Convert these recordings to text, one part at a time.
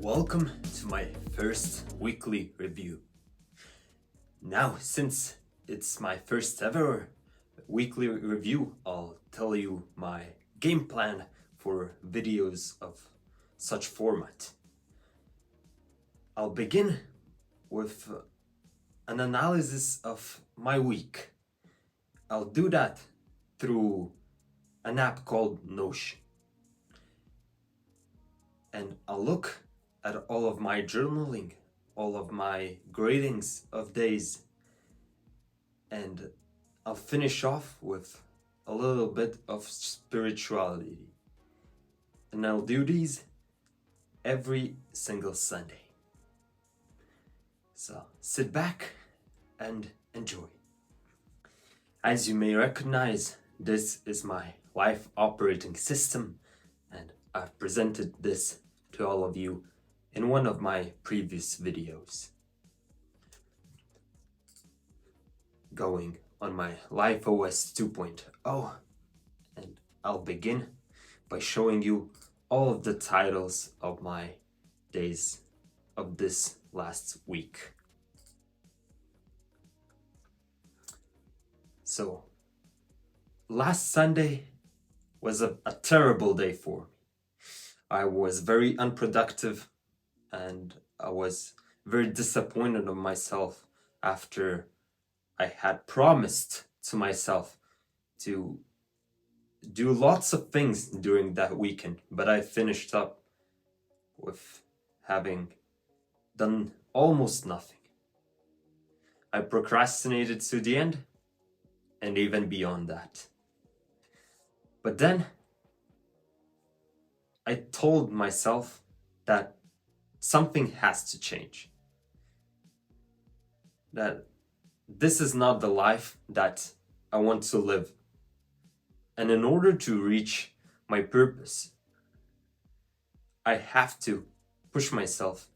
Welcome to my first weekly review. Now, since it's my first ever weekly review, I'll tell you my game plan for videos of such format. I'll begin with an analysis of my week. I'll do that through an app called Notion. And I'll look at all of my journaling, all of my gradings of days, and I'll finish off with a little bit of spirituality. And I'll do these every single Sunday. So sit back and enjoy. As you may recognize, this is my life operating system, and I've presented this to all of you in one of my previous videos. Going on my LifeOS 2.0, and I'll begin by showing you all of the titles of my days of this last week. So, last Sunday was a terrible day for me. I was very unproductive and I was very disappointed of myself after I had promised to myself to do lots of things during that weekend, but I finished up with having done almost nothing. I procrastinated to the end and even beyond that. But then I told myself that something has to change. That this is not the life that I want to live. And in order to reach my purpose, I have to push myself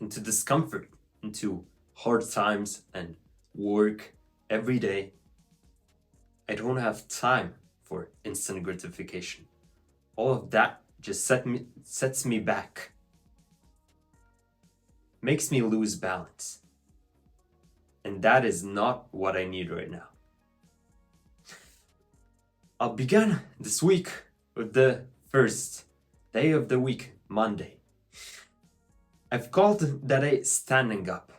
into discomfort, into hard times and work every day. I don't have time for instant gratification. All of that just sets me back, makes me lose balance. And that is not what I need right now. I'll begin this week with the first day of the week, Monday. I've called that day standing up.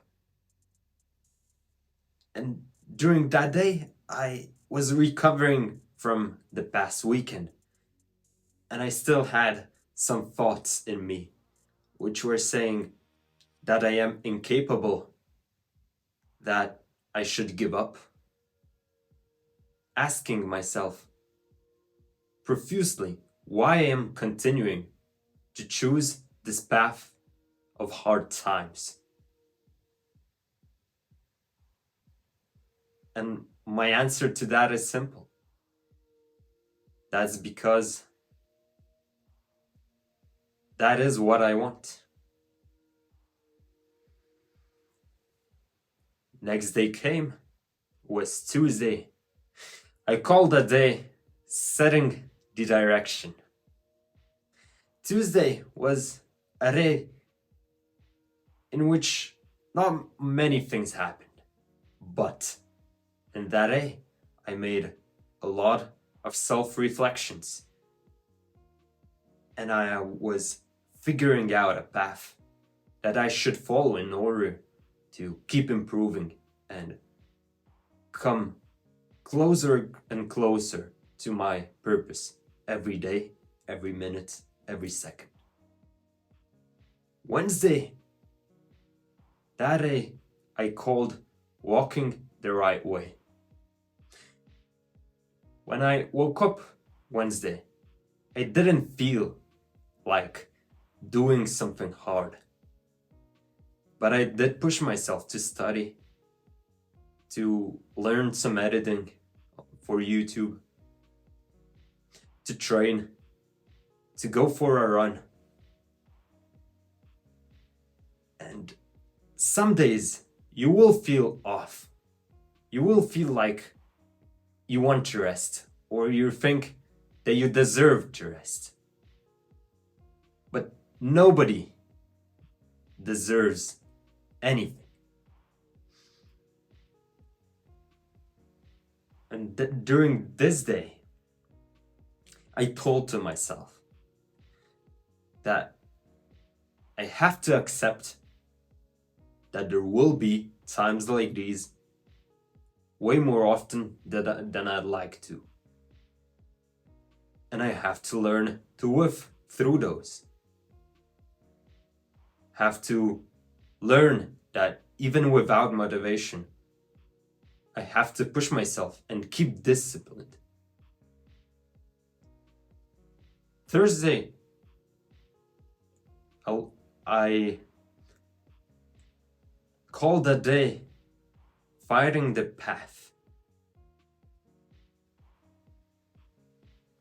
And during that day, I was recovering from the past weekend. And I still had some thoughts in me, which were saying that I am incapable, that I should give up. Asking myself profusely why I am continuing to choose this path of hard times. And my answer to that is simple. That's because that is what I want. Next day came, was Tuesday. I called that day setting the direction. Tuesday was a day in which not many things happened, but in that day I made a lot of self-reflections. And I was figuring out a path that I should follow in order to keep improving and come closer and closer to my purpose every day, every minute, every second. Wednesday, that day I called walking the right way. When I woke up Wednesday, I didn't feel like doing something hard. But I did push myself to study, to learn some editing for YouTube, to train, to go for a run. And some days you will feel off. You will feel like you want to rest, or you think that you deserve to rest. But nobody deserves anything. And during this day, I told to myself that I have to accept that there will be times like these way more often than I'd like to. And I have to learn to live through those. Have to learn that even without motivation, I have to push myself and keep disciplined. Thursday, I called that day Fighting the Path.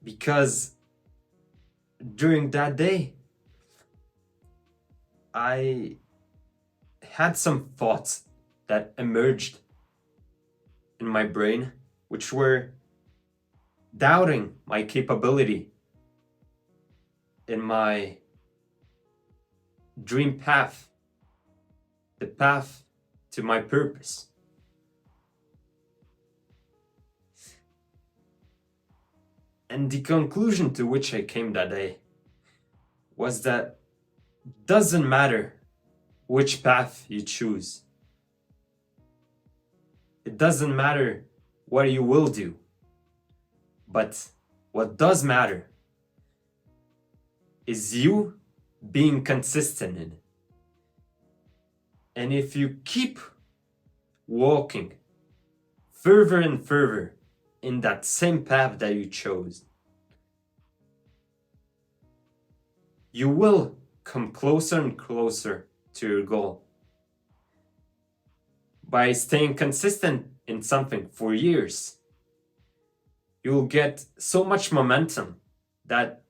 Because during that day, I had some thoughts that emerged in my brain, which were doubting my capability in my dream path, the path to my purpose. And the conclusion to which I came that day was that doesn't matter which path you choose. It doesn't matter what you will do. But what does matter is you being consistent in it. And if you keep walking further and further in that same path that you chose, you will come closer and closer to your goal. By staying consistent in something for years, you'll get so much momentum that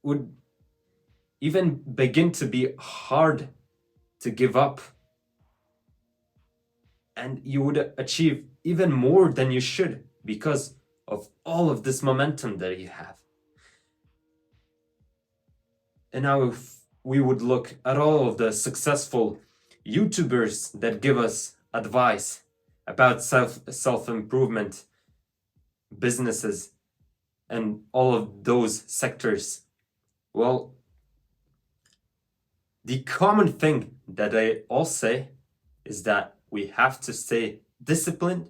would even begin to be hard to give up. And you would achieve even more than you should because of all of this momentum that you have. And now if we would look at all of the successful YouTubers that give us advice about self-improvement, businesses, and all of those sectors, well, the common thing that they all say is that we have to stay disciplined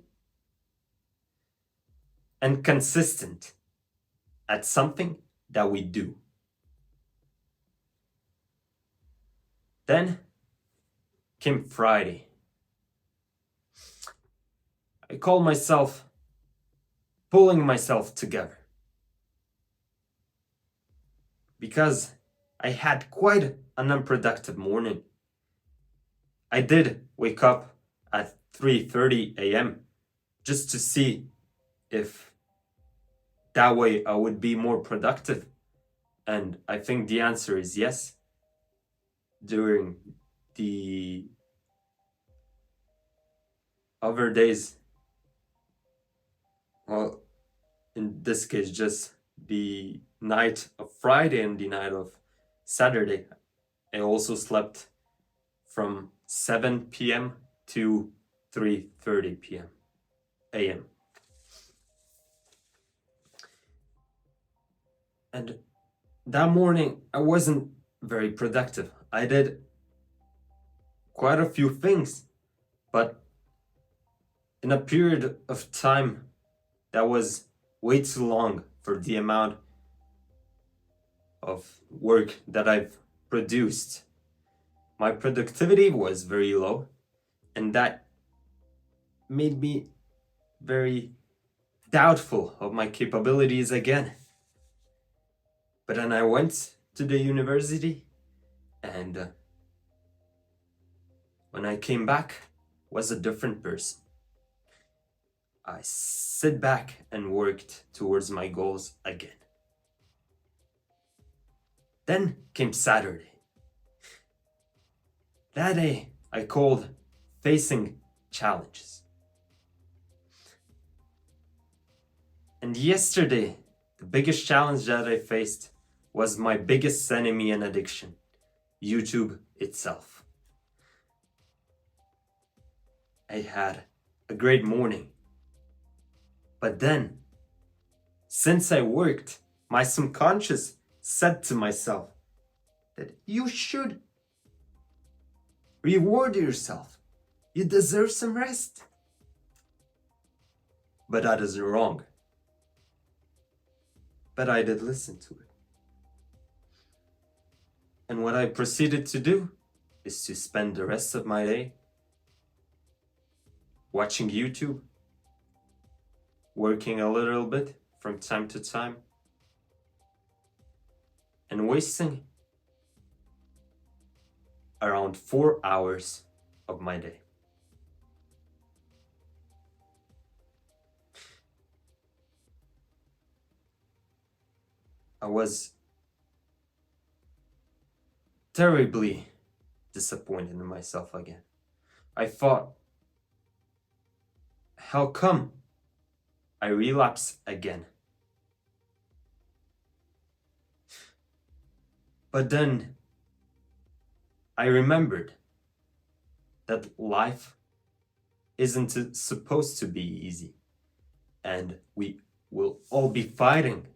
and consistent at something that we do. Then came Friday. I called myself pulling myself together because I had quite an unproductive morning. I did wake up at 3:30 a.m. just to see if that way I would be more productive. And I think the answer is yes. During the other days, well, in this case, just the night of Friday and the night of Saturday, I also slept from 7 p.m. to 3:30 p.m. a.m. And that morning, I wasn't very productive. I did quite a few things, but in a period of time that was way too long for the amount of work that I've produced. My productivity was very low, and that made me very doubtful of my capabilities again. But then I went to the university, and when I came back, was a different person. I sit back and worked towards my goals again. Then came Saturday. That day I called facing challenges. And yesterday, the biggest challenge that I faced was my biggest enemy and addiction, YouTube itself. I had a great morning. But then, since I worked, my subconscious said to myself that you should reward yourself. You deserve some rest. But that is wrong. But I did listen to it. And what I proceeded to do is to spend the rest of my day watching YouTube, working a little bit from time to time, and wasting around 4 hours of my day. I was terribly disappointed in myself again. I thought, how come I relapse again? But then I remembered that life isn't supposed to be easy, and we will all be fighting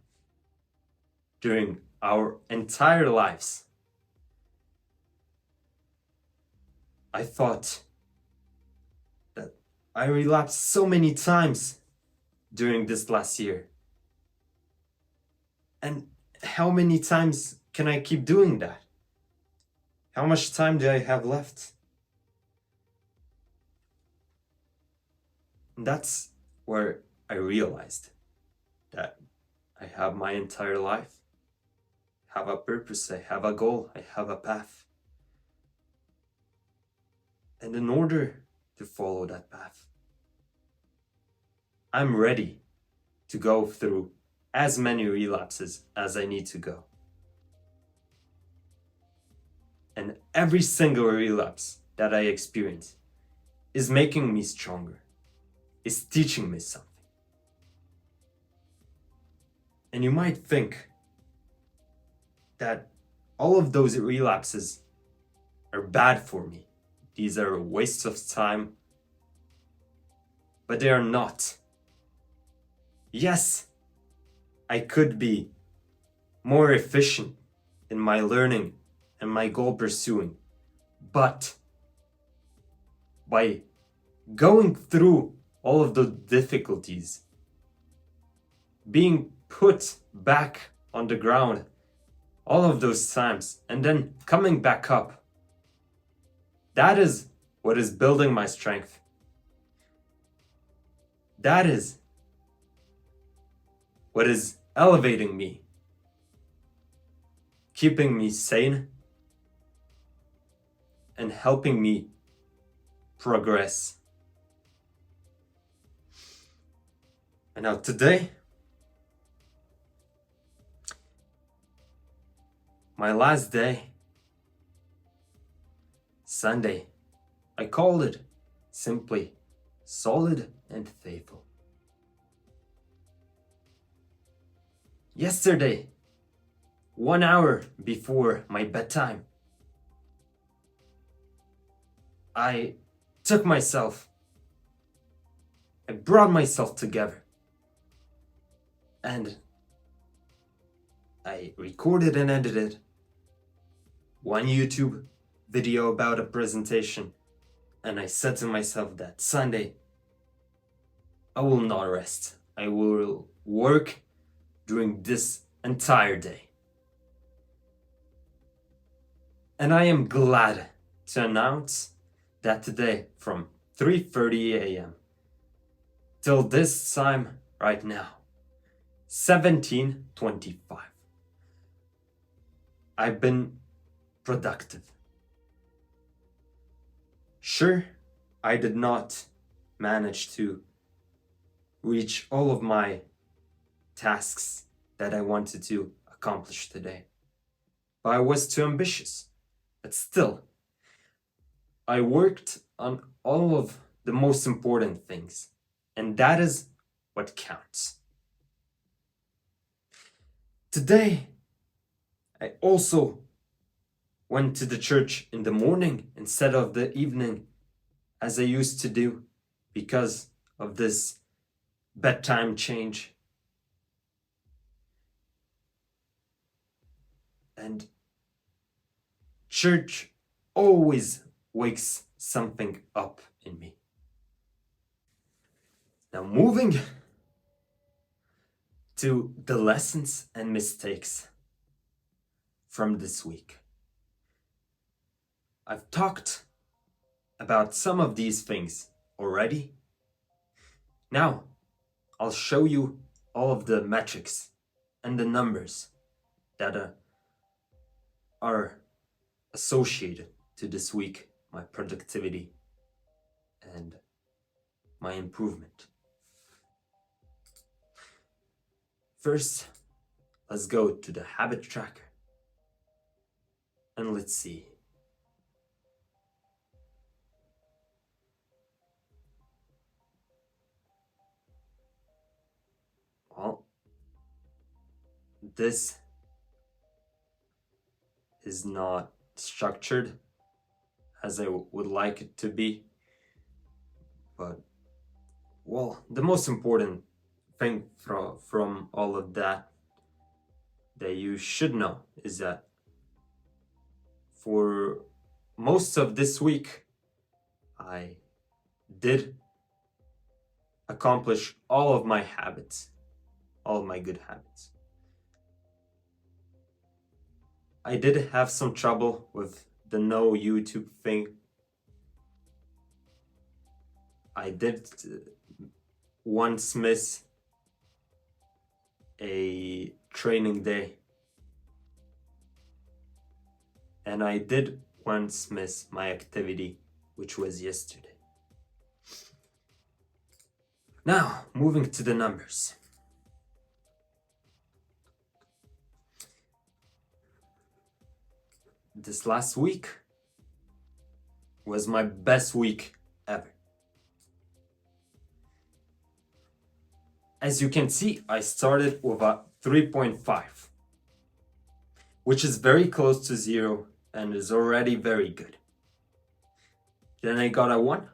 during our entire lives. I thought that I relapsed so many times during this last year. And how many times can I keep doing that? How much time do I have left? And that's where I realized that I have my entire life, I have a purpose, I have a goal, I have a path. And in order to follow that path, I'm ready to go through as many relapses as I need to go. And every single relapse that I experience is making me stronger, is teaching me something. And you might think that all of those relapses are bad for me. These are a waste of time. But they are not. Yes, I could be more efficient in my learning and my goal pursuing. But by going through all of the difficulties, being put back on the ground all of those times, and then coming back up, that is what is building my strength. That is what is elevating me, keeping me sane, and helping me progress. And now today, my last day, Sunday, I called it simply solid and faithful. Yesterday, 1 hour before my bedtime, I took myself, I brought myself together, and I recorded and edited one YouTube video about a presentation, and I said to myself that Sunday, I will not rest. I will work during this entire day. And I am glad to announce that today from 3:30 a.m. till this time right now, 17:25, I've been productive. Sure, I did not manage to reach all of my tasks that I wanted to accomplish today, but I was too ambitious. But still, I worked on all of the most important things, and that is what counts. Today, I also went to the church in the morning instead of the evening as I used to do because of this bedtime change. And church always wakes something up in me. Now, moving to the lessons and mistakes from this week. I've talked about some of these things already. Now, I'll show you all of the metrics and the numbers that are associated to this week, my productivity and my improvement. First, let's go to the habit tracker and let's see. Well, this is not structured as I would like it to be, but well, the most important thing from all of that you should know is that for most of this week, I did accomplish all of my habits, all of my good habits. I did have some trouble with the no YouTube thing. I did once miss a training day. And I did once miss my activity, which was yesterday. Now, moving to the numbers. This last week was my best week ever. As you can see, I started with a 3.5, which is very close to 0 and is already very good. Then I got a 1,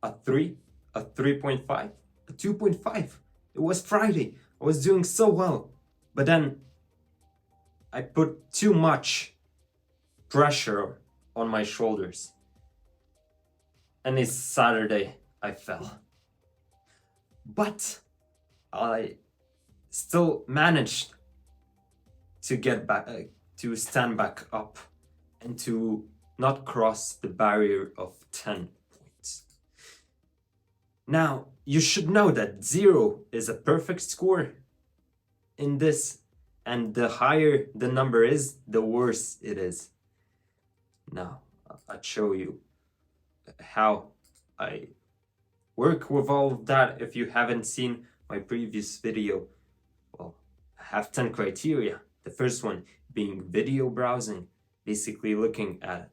a 3, a 3.5, a 2.5. It was Friday. I was doing so well. But then I put too much pressure on my shoulders. And it's Saturday, I fell. But I still managed to get back, to stand back up and to not cross the barrier of 10 points. Now, you should know that 0 is a perfect score in this, and the higher the number is, the worse it is. Now, I'll show you how I work with all of that. If you haven't seen my previous video, well, I have 10 criteria. The first one being video browsing, basically looking at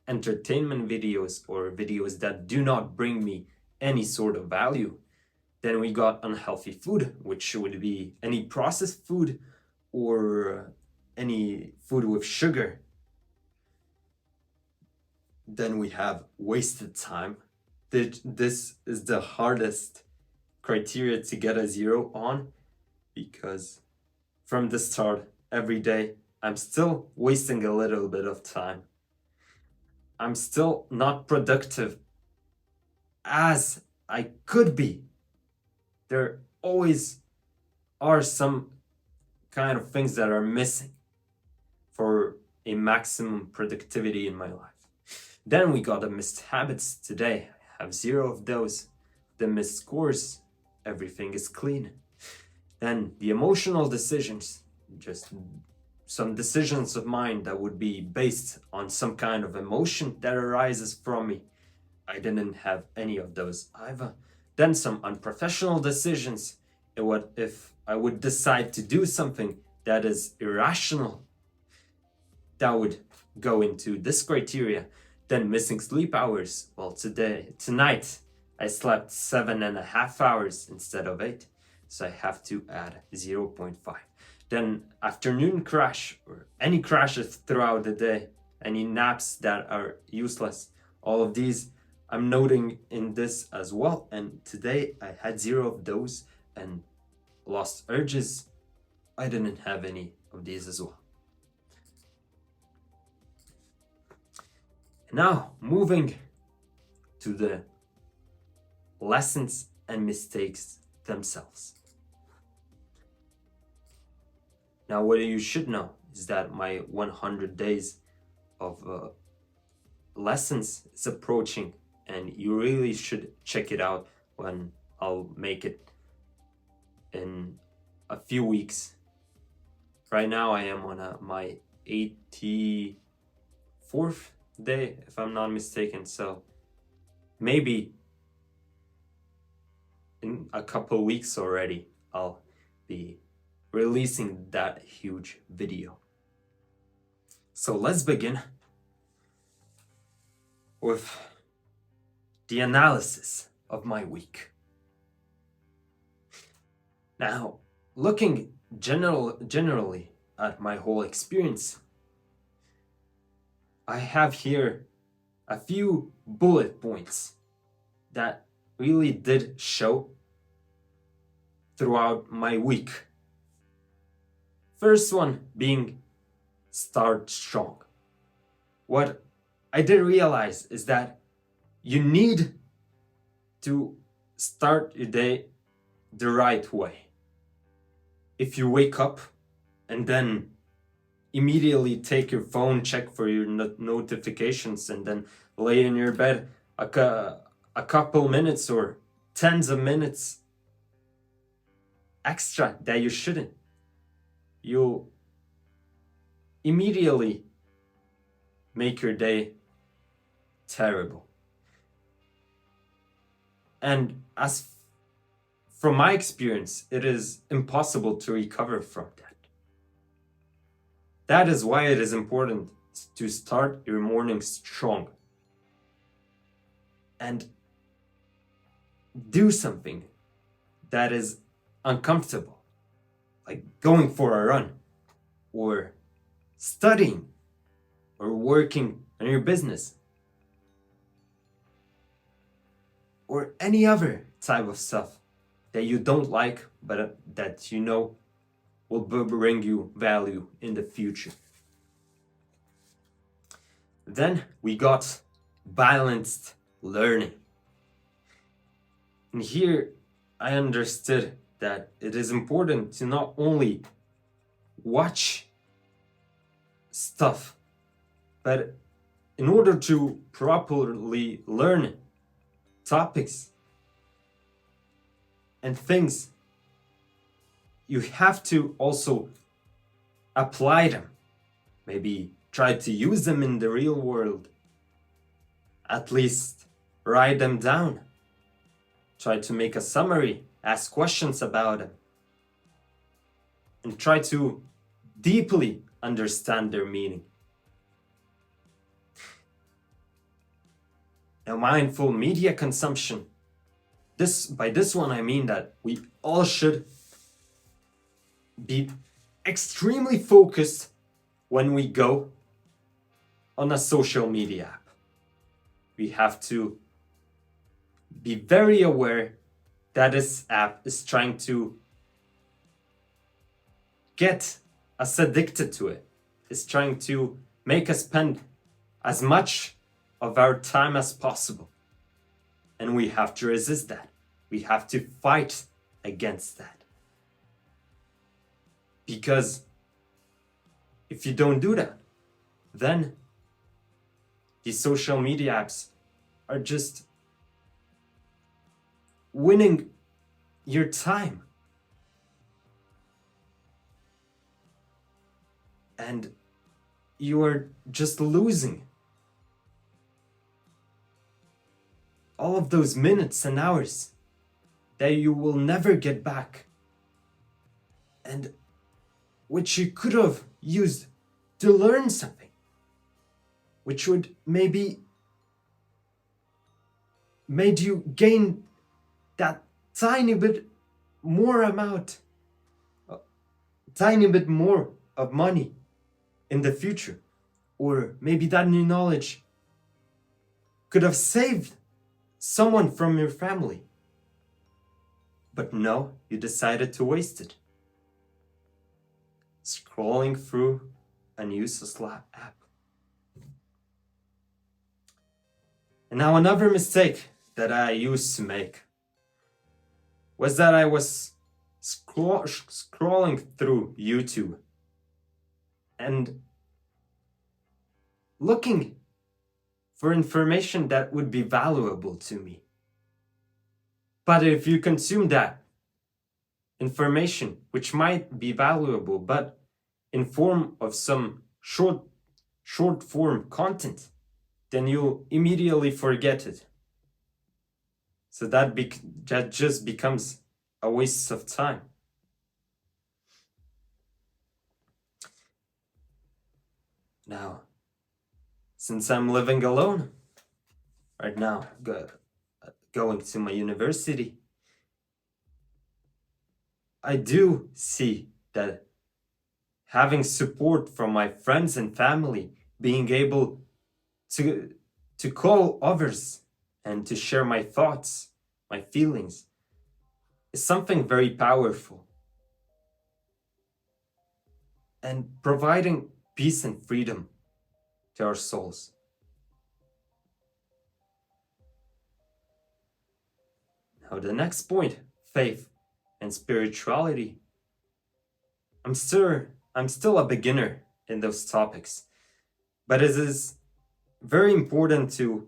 entertainment videos or videos that do not bring me any sort of value. Then we got unhealthy food, which would be any processed food or any food with sugar. Then we have wasted time. This is the hardest criteria to get a 0 on, because from the start, every day, I'm still wasting a little bit of time. I'm still not productive as I could be. There always are some kind of things that are missing for a maximum productivity in my life. Then we got the missed habits today. I have 0 of those. The missed scores, everything is clean. Then the emotional decisions, just some decisions of mine that would be based on some kind of emotion that arises from me. I didn't have any of those either. Then some unprofessional decisions. If I would decide to do something that is irrational, that would go into this criteria. Then missing sleep hours. Well, tonight, I slept 7.5 hours instead of 8. So I have to add 0.5. Then afternoon crash, or any crashes throughout the day, any naps that are useless, all of these, I'm noting in this as well. And today I had 0 of those, and lost urges, I didn't have any of these as well. Now, moving to the lessons and mistakes themselves. Now, what you should know is that my 100 days of lessons is approaching, and you really should check it out when I'll make it in a few weeks. Right now, I am on my 84th day, if I'm not mistaken. So maybe in a couple weeks already, I'll be releasing that huge video. So let's begin with the analysis of my week. Now, looking generally at my whole experience, I have here a few bullet points that really did show throughout my week. First one being start strong. What I did realize is that you need to start your day the right way. If you wake up and then immediately take your phone, check for your notifications, and then lay in your bed a couple minutes or tens of minutes extra that you shouldn't, you'll immediately make your day terrible. And as from my experience, it is impossible to recover from that. That is why it is important to start your morning strong and do something that is uncomfortable, like going for a run or studying or working on your business or any other type of stuff that you don't like but that you know will bring you value in the future. Then we got balanced learning. And here I understood that it is important to not only watch stuff, but in order to properly learn topics and things, you have to also apply them. Maybe try to use them in the real world. At least write them down. Try to make a summary, ask questions about them, and try to deeply understand their meaning. Now, mindful media consumption. By this one, I mean that we all should be extremely focused when we go on a social media app. We have to be very aware that this app is trying to get us addicted to it. It's trying to make us spend as much of our time as possible. And we have to resist that. We have to fight against that. Because if you don't do that, then these social media apps are just winning your time. And you are just losing all of those minutes and hours that you will never get back, and which you could have used to learn something, which would maybe made you gain that tiny bit more of money in the future. Or maybe that new knowledge could have saved someone from your family. But no, you decided to waste it, scrolling through an useless app. And now another mistake that I used to make was that I was scrolling through YouTube and looking for information that would be valuable to me. But if you consume that information, which might be valuable, but in form of some short form content, then you immediately forget it. So that just becomes a waste of time. Now, since I'm living alone right now, going to my university, I do see that having support from my friends and family, being able to call others and to share my thoughts, my feelings, is something very powerful. And providing peace and freedom to our souls. Now, the next point, faith and spirituality. I'm still a beginner in those topics, but it is very important to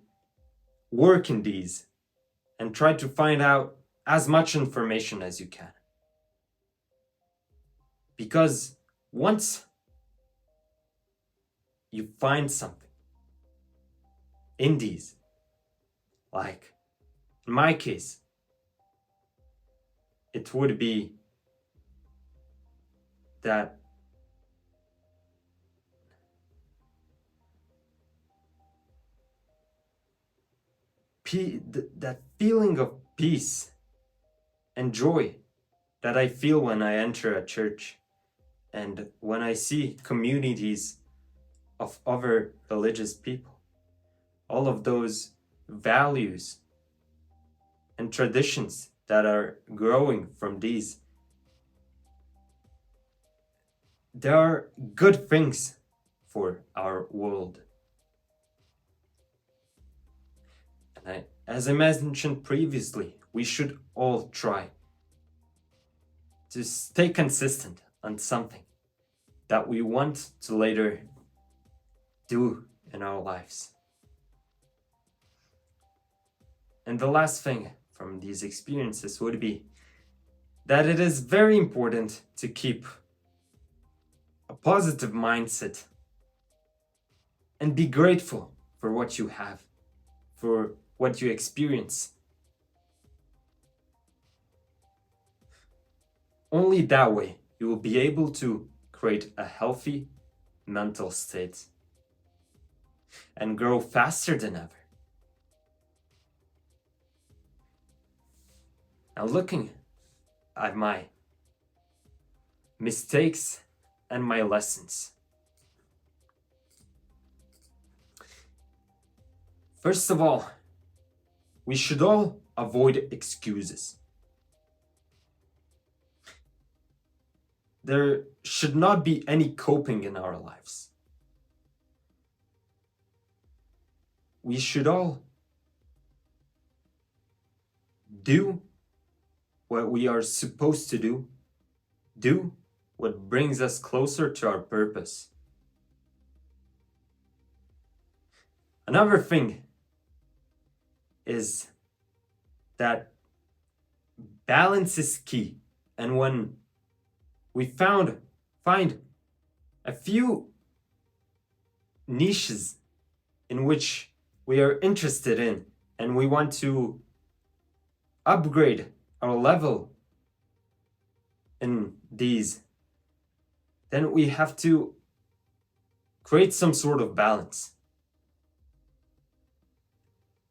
work in these and try to find out as much information as you can. Because once you find something in these, like in my case, it would be that that feeling of peace and joy that I feel when I enter a church and when I see communities of other religious people. All of those values and traditions that are growing from these. There are good things for our world. And as I mentioned previously, we should all try to stay consistent on something that we want to later do in our lives. And the last thing from these experiences would be that it is very important to keep a positive mindset and be grateful for what you have, for what you experience. Only that way you will be able to create a healthy mental state and grow faster than ever. Now, looking at my mistakes and my lessons. First of all, we should all avoid excuses. There should not be any coping in our lives. We should all do what we are supposed to do what brings us closer to our purpose. Another thing is that balance is key. And when we find a few niches in which we are interested in and we want to upgrade our level in these, then we have to create some sort of balance.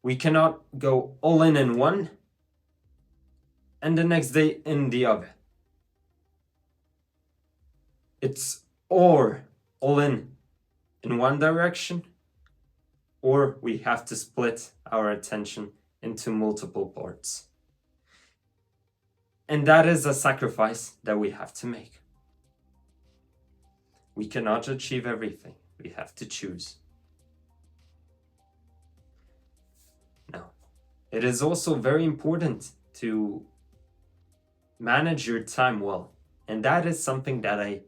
We cannot go all in one and the next day in the other. It's or all in one direction, or we have to split our attention into multiple parts. And that is a sacrifice that we have to make. We cannot achieve everything. We have to choose. Now, it is also very important to manage your time well. And that is something that I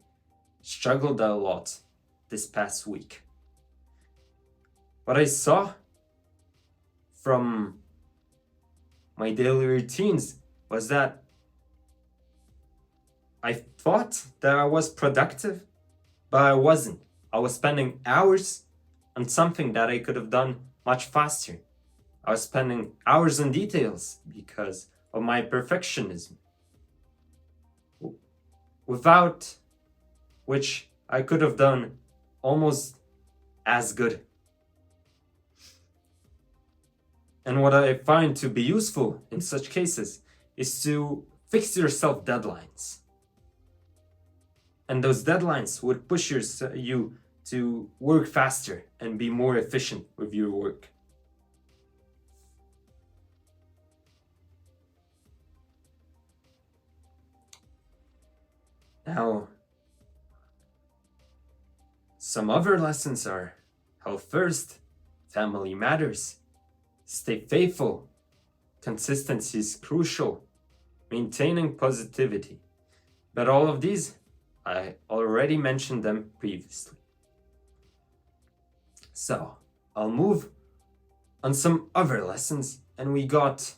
struggled a lot this past week. What I saw from my daily routines was that I thought that I was productive, but I wasn't. I was spending hours on something that I could have done much faster. I was spending hours on details because of my perfectionism, without which I could have done almost as good. And what I find to be useful in such cases is to fix yourself deadlines. And those deadlines would push you to work faster and be more efficient with your work. Now, some other lessons are health first, family matters, stay faithful, consistency is crucial, maintaining positivity. But all of these, I already mentioned them previously. So, I'll move on some other lessons, and we got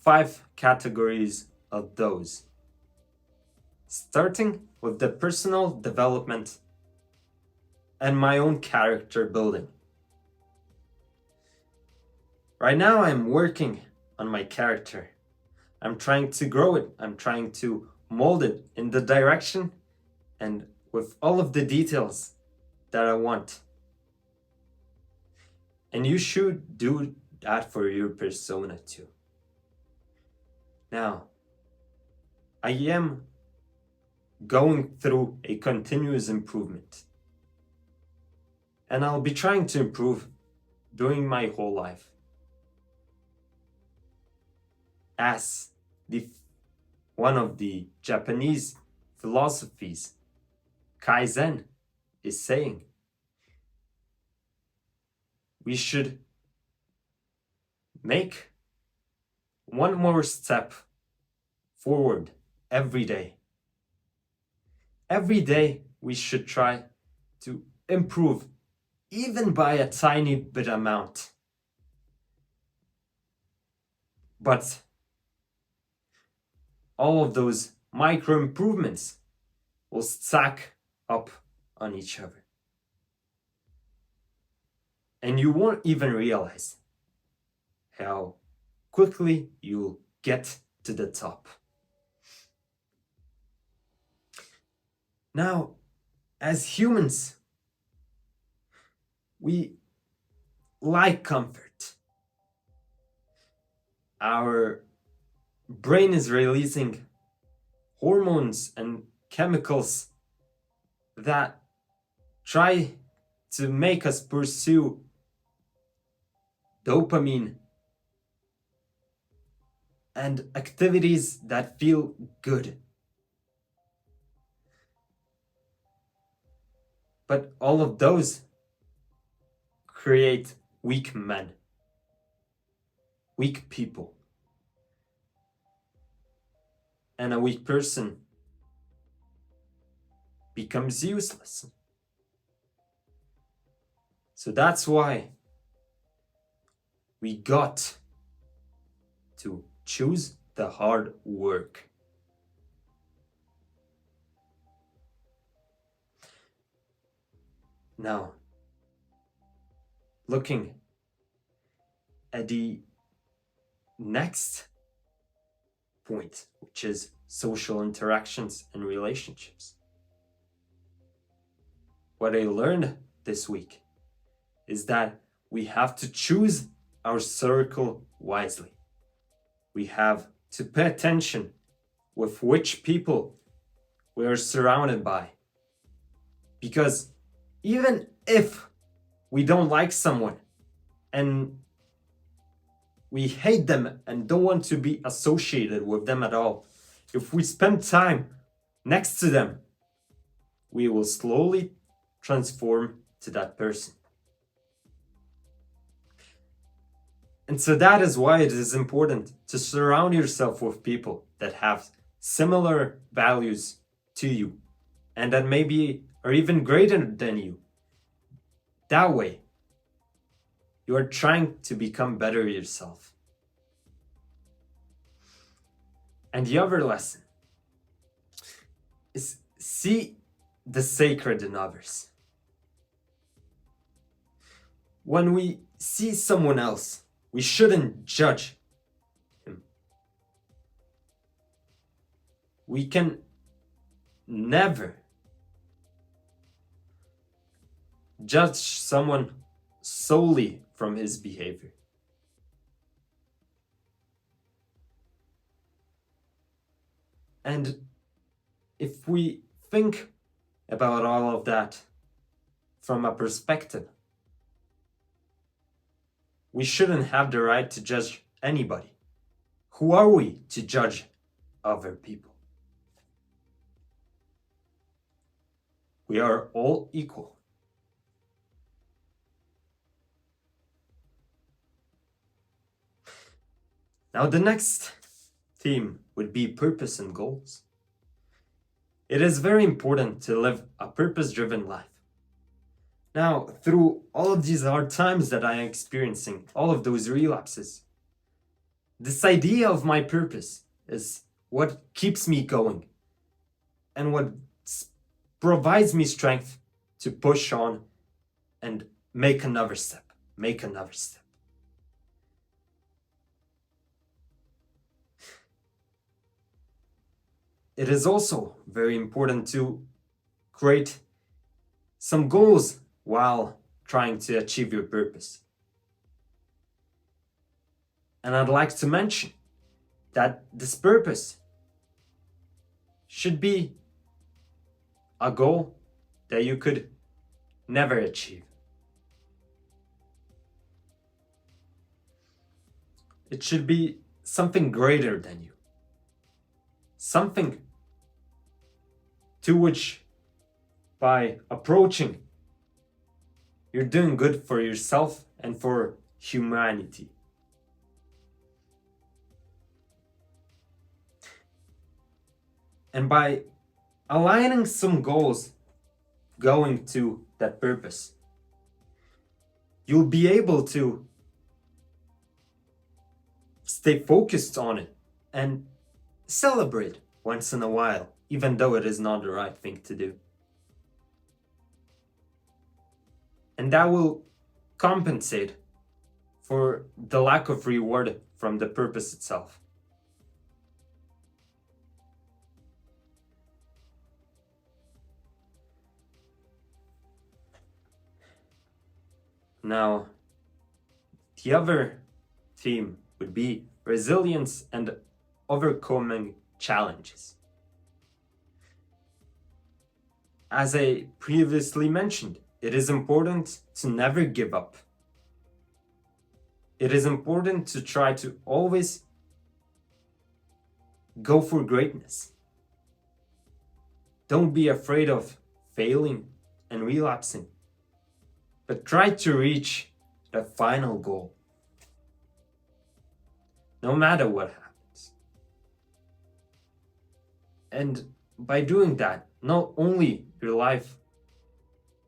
5 categories of those. Starting with the personal development and my own character building. Right now, I'm working on my character. I'm trying to grow it. I'm trying to mold it in the direction and with all of the details that I want. And you should do that for your persona too. Now, I am going through a continuous improvement. And I'll be trying to improve during my whole life. As one of the Japanese philosophies, Kaizen, is saying, we should make one more step forward every day. Every day we should try to improve, even by a tiny bit amount. But all of those micro improvements will stack up on each other. And you won't even realize how quickly you'll get to the top. Now, as humans, we like comfort. Our brain is releasing hormones and chemicals that try to make us pursue dopamine and activities that feel good. But all of those create weak men, weak people. And a weak person becomes useless. So that's why we got to choose the hard work. Now, looking at the next point, which is social interactions and relationships. What I learned this week is that we have to choose our circle wisely. We have to pay attention with which people we are surrounded by. Because even if we don't like someone and we hate them and don't want to be associated with them at all, if we spend time next to them, we will slowly transform to that person. And so that is why it is important to surround yourself with people that have similar values to you and that maybe are even greater than you. That way, you are trying to become better yourself. And the other lesson is see the sacred in others. When we see someone else, we shouldn't judge him. We can never judge someone solely from his behavior. And if we think about all of that from a perspective, we shouldn't have the right to judge anybody. Who are we to judge other people? We are all equal. Now, the next theme would be purpose and goals. It is very important to live a purpose-driven life. Now, through all of these hard times that I am experiencing, all of those relapses, this idea of my purpose is what keeps me going and what provides me strength to push on and make another step. It is also very important to create some goals while trying to achieve your purpose. And I'd like to mention that this purpose should be a goal that you could never achieve. It should be something greater than you. Something to which, by approaching, you're doing good for yourself and for humanity. And by aligning some goals going to that purpose, you'll be able to stay focused on it and celebrate once in a while, even though it is not the right thing to do. And that will compensate for the lack of reward from the purpose itself. Now, the other theme would be resilience and overcoming challenges. As I previously mentioned, it is important to never give up. It is important to try to always go for greatness. Don't be afraid of failing and relapsing, but try to reach the final goal, no matter what happens. And by doing that, not only your life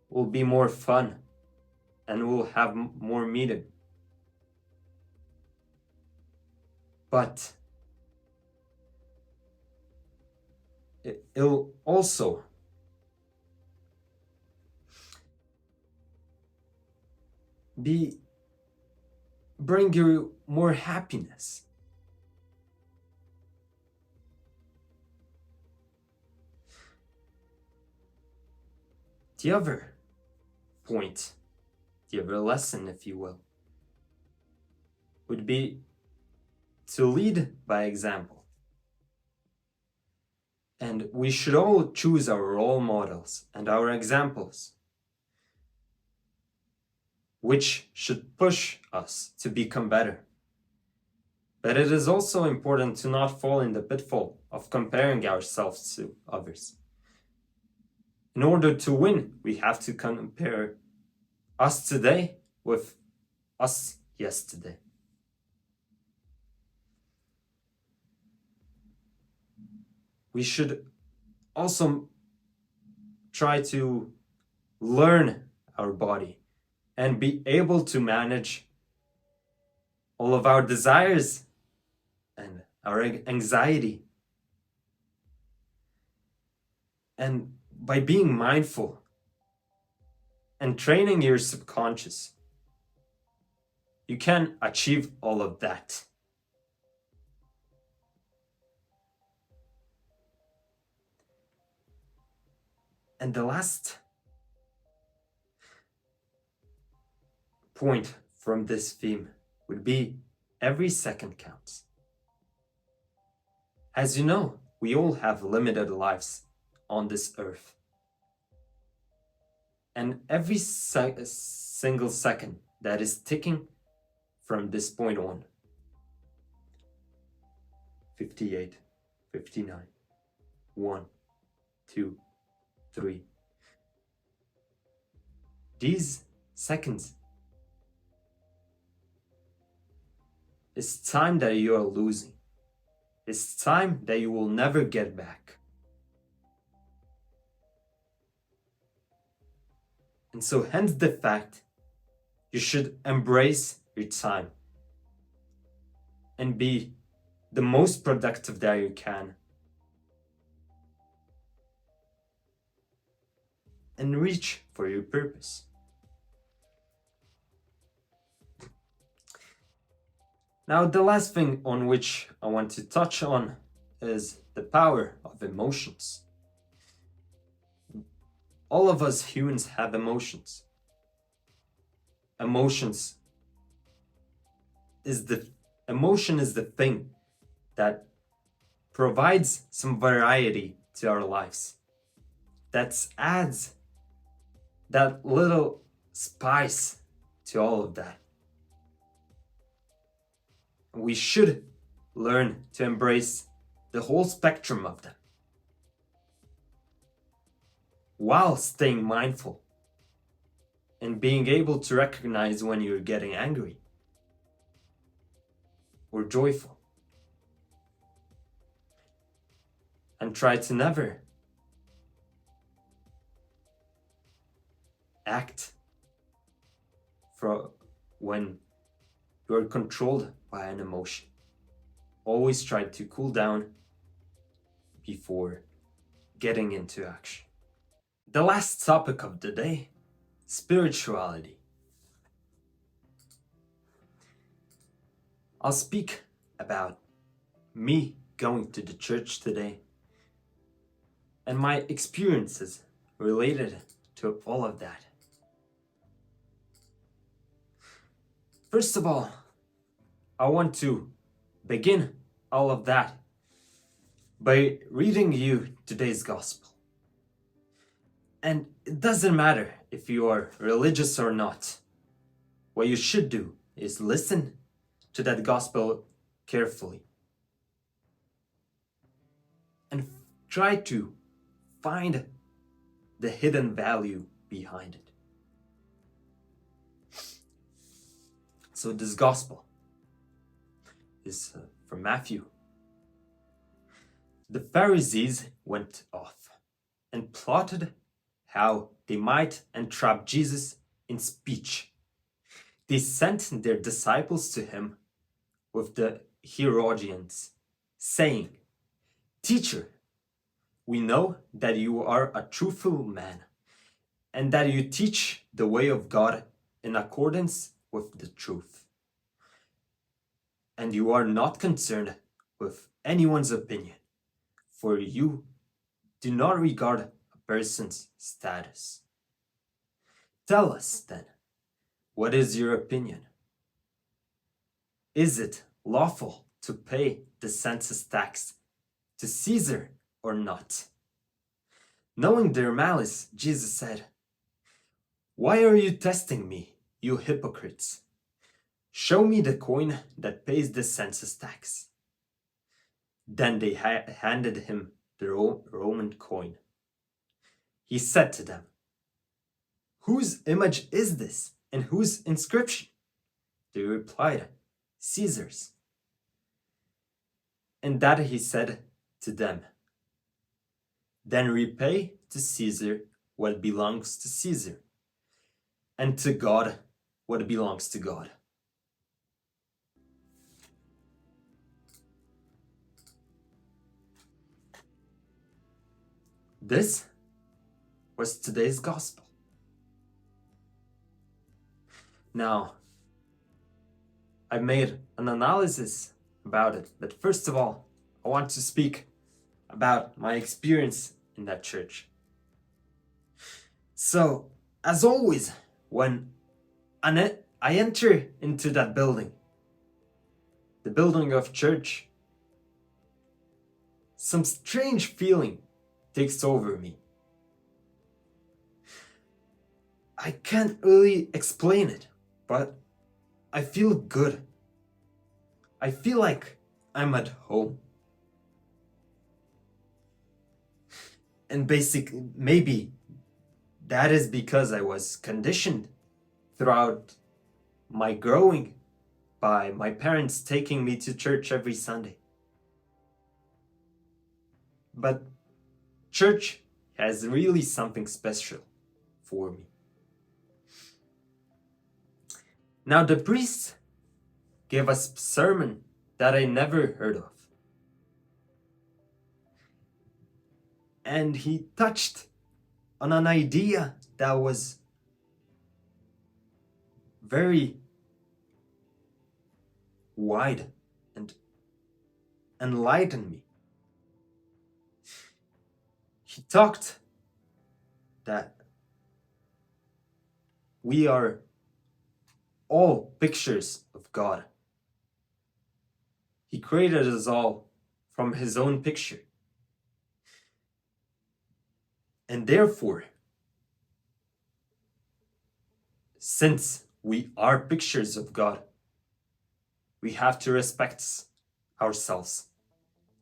will be more fun and will have more meaning, but it'll also bring you more happiness. The other point, the other lesson, if you will, would be to lead by example. And we should all choose our role models and our examples, which should push us to become better. But it is also important to not fall in the pitfall of comparing ourselves to others. In order to win, we have to compare us today with us yesterday. We should also try to learn our body and be able to manage all of our desires and our anxiety. And by being mindful and training your subconscious, you can achieve all of that. And the last point from this theme would be every second counts. As you know, we all have limited lives on this earth. And every single second that is ticking from this point on, 58, 59, 1, 2, 3. These seconds is time that you are losing. It's time that you will never get back. And so hence the fact you should embrace your time and be the most productive that you can. And reach for your purpose. Now, the last thing on which I want to touch on is the power of emotions. All of us humans have emotions. Emotion is the thing that provides some variety to our lives. That adds that little spice to all of that. We should learn to embrace the whole spectrum of them while staying mindful and being able to recognize when you're getting angry or joyful. And try to never act when you're controlled by an emotion. Always try to cool down before getting into action. The last topic of the day, spirituality. I'll speak about me going to the church today and my experiences related to all of that. First of all, I want to begin all of that by reading you today's gospel. And it doesn't matter if you are religious or not. What you should do is listen to that gospel carefully and try to find the hidden value behind it. So this gospel is from Matthew. The Pharisees went off and plotted how they might entrap Jesus in speech. They sent their disciples to him with the Herodians, saying, "Teacher, we know that you are a truthful man and that you teach the way of God in accordance with the truth. And you are not concerned with anyone's opinion, for you do not regard a person's status. Tell us then, what is your opinion? Is it lawful to pay the census tax to Caesar or not?" Knowing their malice, Jesus said, "Why are you testing me, you hypocrites? Show me the coin that pays the census tax. Then they handed him the Roman coin. He said to them, Whose image is this, and whose inscription? They replied, Caesar's. And that he said to them, Then repay to Caesar what belongs to Caesar, and to God what belongs to God. This was today's gospel. Now, I made an analysis about it, but first of all, I want to speak about my experience in that church. So, as always, when I enter into that building, the building of church, some strange feeling takes over me. I can't really explain it, but I feel good. I feel like I'm at home. And basically, maybe that is because I was conditioned throughout my growing by my parents taking me to church every Sunday. But church has really something special for me. Now the priest gave us a sermon that I never heard of. And he touched on an idea that was very wide and enlightened me. He talked that we are all pictures of God. He created us all from his own picture. And therefore, since we are pictures of God, we have to respect ourselves,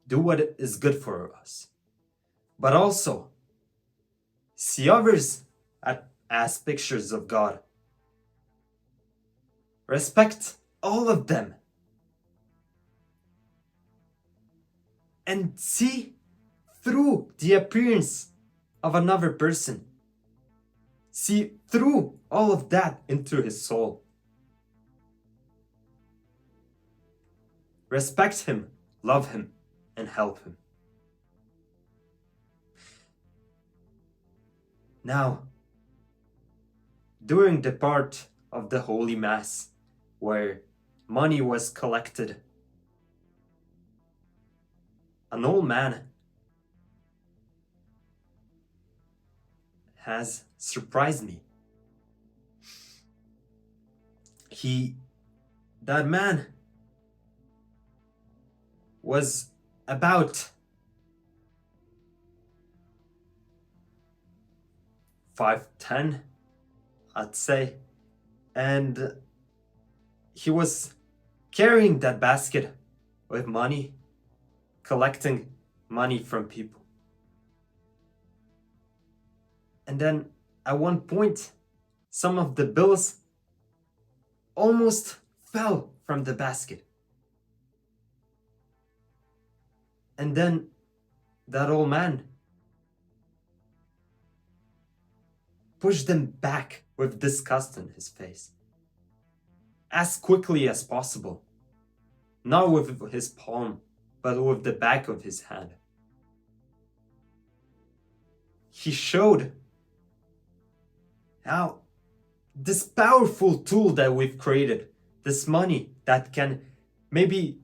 do what is good for us, but also see others as pictures of God. Respect all of them. And see through the appearance of another person. See through all of that into his soul. Respect him, love him, and help him. Now, during the part of the Holy Mass where money was collected, an old man has surprised me. That man was about 5'10", I'd say, and he was carrying that basket with money, collecting money from people. And then at one point, some of the bills almost fell from the basket. And then that old man pushed them back with disgust in his face, as quickly as possible, not with his palm, but with the back of his hand. He showed how this powerful tool that we've created, this money that can maybe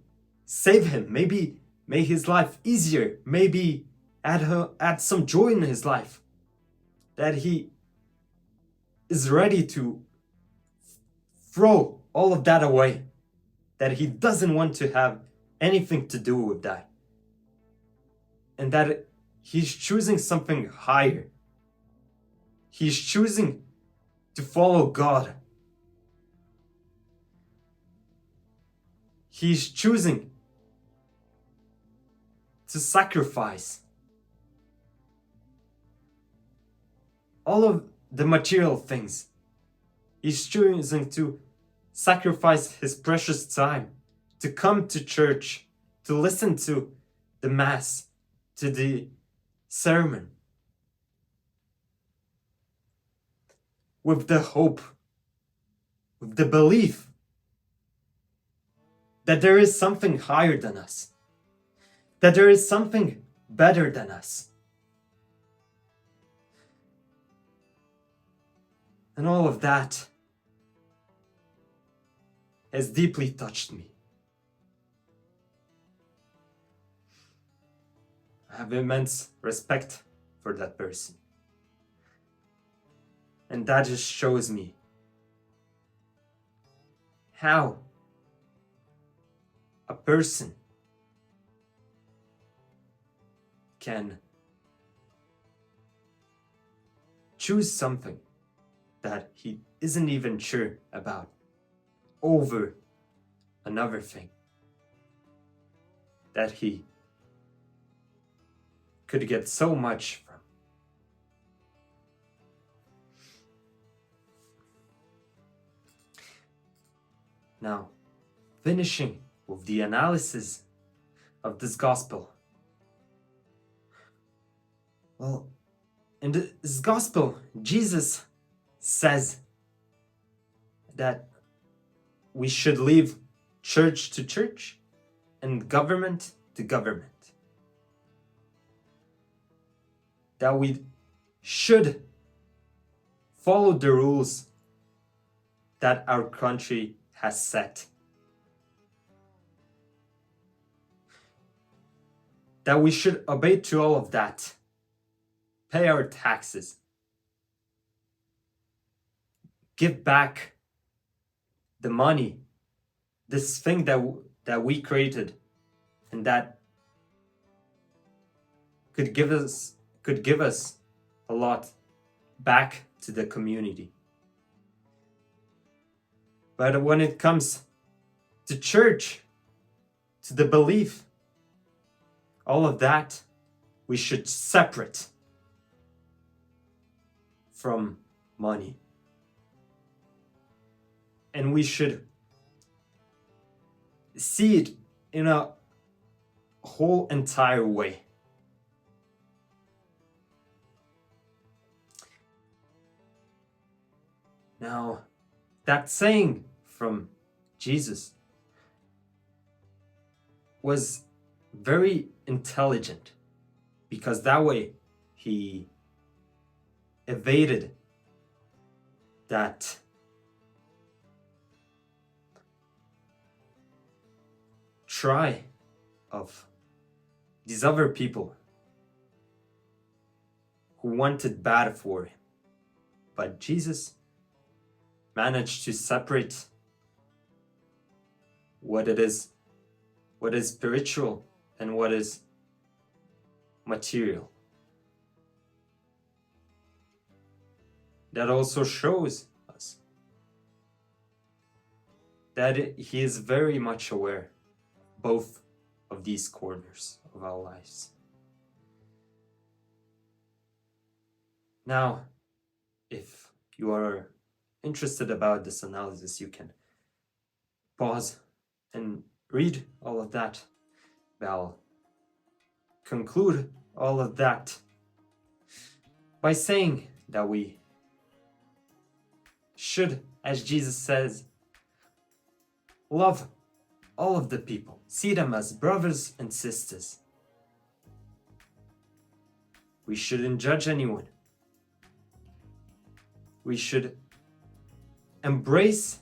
save him, maybe make his life easier, maybe add some joy in his life, that he is ready to throw all of that away, that he doesn't want to have anything to do with that, and that he's choosing something higher. He's choosing to follow God. He's choosing to sacrifice all of the material things. He's choosing to sacrifice his precious time to come to church, to listen to the Mass, to the sermon, with the hope, with the belief that there is something higher than us, that there is something better than us. And all of that has deeply touched me. I have immense respect for that person. And that just shows me how a person can choose something that he isn't even sure about over another thing that he could get so much from. Now, finishing with the analysis of this gospel. Well, in this gospel, Jesus says that we should leave church to church and government to government. That we should follow the rules that our country has set. That we should obey to all of that, pay our taxes, give back the money, this thing that we created, and that could give us a lot back to the community. But when it comes to church, to the belief, all of that we should separate from money. And we should see it in a whole entire way. Now, that saying from Jesus was very intelligent, because that way he evaded that try of these other people who wanted bad for him. But Jesus managed to separate what is spiritual and what is material. That also shows us that he is very much aware of both of these corners of our lives. Now, if you are interested about this analysis, you can pause and read all of that. I'll conclude all of that by saying that we should, as Jesus says, love all of the people, see them as brothers and sisters. We shouldn't judge anyone. We should embrace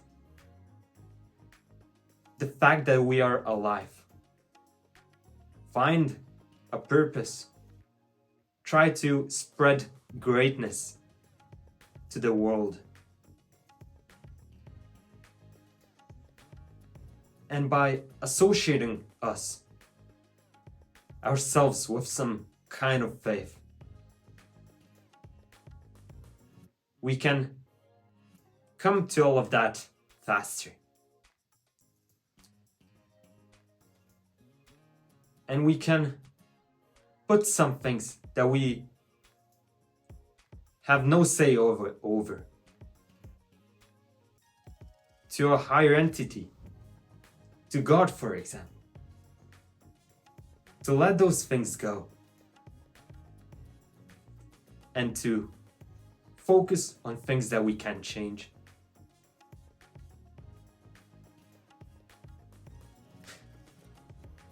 the fact that we are alive. Find a purpose. Try to spread greatness to the world. And by associating ourselves with some kind of faith, we can come to all of that faster. and we can put some things that we have no say over to a higher entity, to God, for example. To let those things go and to focus on things that we can change.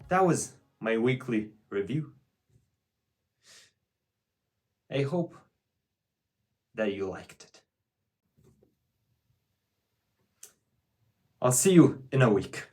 That was my weekly review. I hope that you liked it. I'll see you in a week.